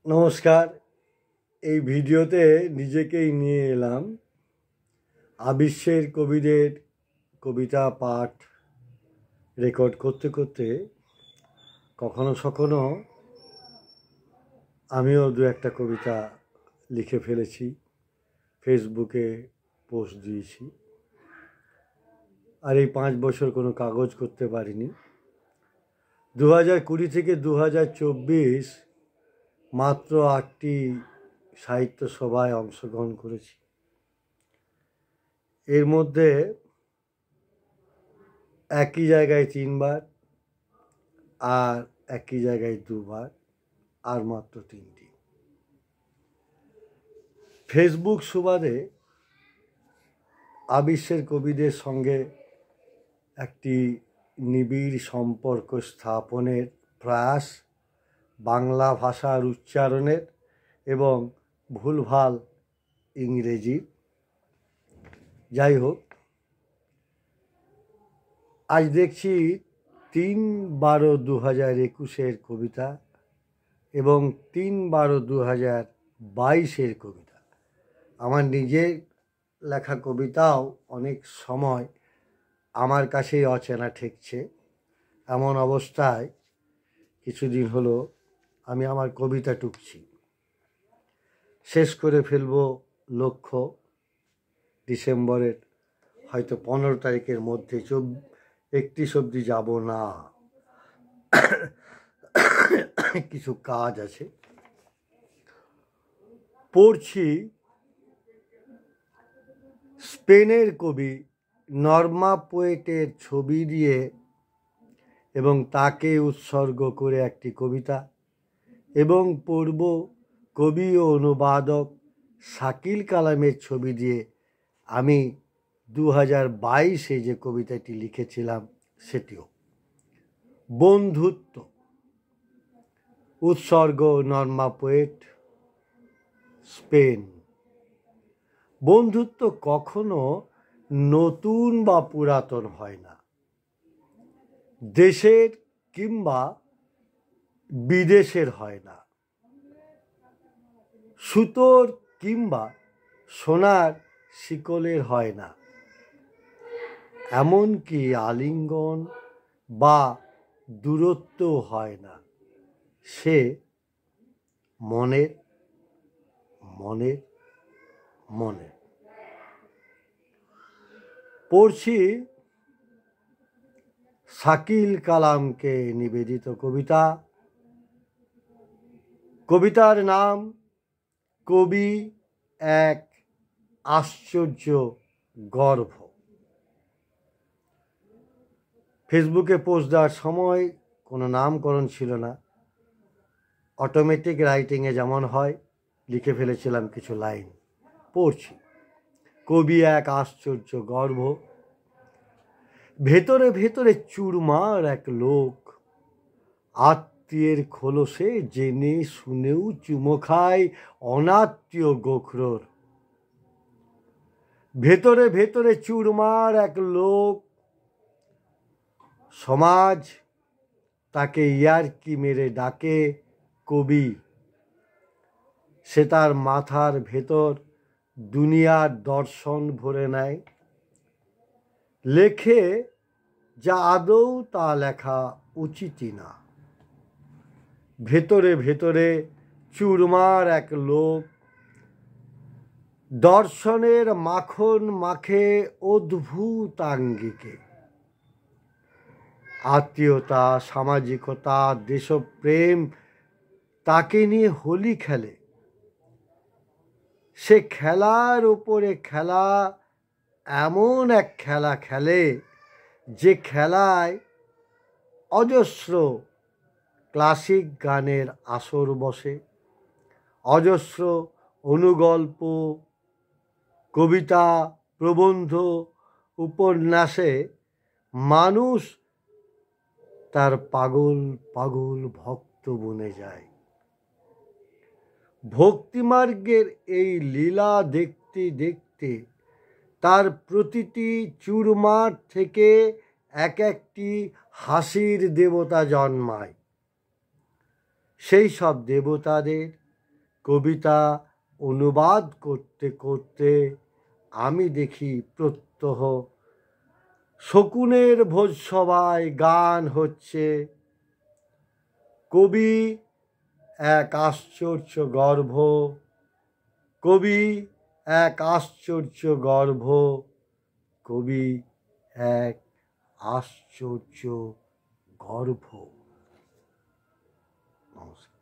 নমস্কার। এই ভিডিওতে নিজেকেই নিয়ে এলাম। আবিশ্বের কবিদের কবিতা পাঠ রেকর্ড করতে করতে কখনো কখনো আমিও দু একটা কবিতা লিখে ফেলেছি, ফেসবুকে পোস্ট দিয়েছি। আর এই 5 বছর কোনো কাগজ করতে পারিনি। 2020 থেকে 2024 মাত্র 8টি সাহিত্য সভায় অংশগ্রহণ করেছি। এর মধ্যে একই জায়গায় 3 বার, আর একই জায়গায় 2 বার, আর মাত্র 3টি। ফেসবুক সুবাদে আবিশ্বের কবিদের সঙ্গে একটি নিবিড় সম্পর্ক স্থাপনের প্রয়াস, বাংলা ভাষার উচ্চারণের এবং ভুলভাল ইংরেজি। যাই হোক, আজ দেখছি 3/12/2021 কবিতা এবং 3/12/2022 কবিতা। আমার নিজের লেখা কবিতাও অনেক সময় আমার কাছেই অচেনা ঠেকছে। এমন অবস্থায় কিছুদিন হলো আমি আমার কবিতা টুকছি। শেষ করে ফেলবো লক্ষ্য ডিসেম্বরের হয়তো 15 তারিখের মধ্যে। 31 অবধি যাব না, কিছু কাজ আছে। পড়ছি স্পেনের কবি নর্মা পোয়েটের ছবি দিয়ে এবং তাকে উৎসর্গ করে একটি কবিতা, এবং পড়ব কবি ও অনুবাদক শাকিল কালামের ছবি দিয়ে আমি 2022 যে কবিতাটি লিখেছিলাম সেটিও। বন্ধুত্ব, উৎসর্গ নর্মা পোয়েট, স্পেন। বন্ধুত্ব কখনো নতুন বা পুরাতন হয় না, দেশের কিংবা বিদেশের হয় না, সুতোর কিংবা সোনার শিকলের হয় না, এমনকি আলিঙ্গন বা দূরত্ব হয় না। সে মনের মনের মনে। পড়ছি শাকিল কালামকে নিবেদিত কবিতা। কবিতার নাম কবি এক আশ্চর্য গর্ভ। ফেসবুকে পোস্ট দেওয়ার সময় কোনো নামকরণ ছিল না, অটোমেটিক রাইটিংয়ে যেমন হয় লিখে ফেলেছিলাম কিছু লাইন। পড়ছি কবি এক আশ্চর্য গর্ভ। ভেতরে ভেতরে চুরমার এক লোক, আত্মীয়ের খোলসে জেনে শুনেও চুমো খায় অনাত্মীয় গোখরোর। ভেতরে ভেতরে চুরমার এক লোক, সমাজ তাকে ইয়ার্কি মেরে ডাকে কবি। সে তার মাথার ভেতর দুনিয়ার দর্শন ভরে নেয়, লেখে যা আদৌ তা লেখা উচিতই না। ভেতরে ভেতরে চুরমার এক লোক, দর্শনের মাখন মাখে অদ্ভুত আঙ্গিকে। আত্মীয়তা, সামাজিকতা, দেশপ্রেম তাকে নিয়ে হোলি খেলে। সে খেলার ওপরে খেলা, এমন এক খেলা খেলে যে খেলায় অজস্র ক্লাসিক গানের আসর বসে, অজস্র অনুগল্প, কবিতা, প্রবন্ধ, উপন্যাসে মানুষ তার পাগল পাগল ভক্ত বনে যায়। ভক্তিমার্গের এই লীলা দেখতে দেখতে তার প্রতিটি চুরমার থেকে এক একটি হাসির দেবতা জন্মায়। সেই সব দেবতাদের কবিতা অনুবাদ করতে করতে আমি দেখি প্রত্যহ শকুনের ভোজসভায় গান হচ্ছে। কবি এক আশ্চর্য গর্ভ, কবি এক আশ্চর্য গর্ভ, কবি এক আশ্চর্য গর্ভ। নমস্কার।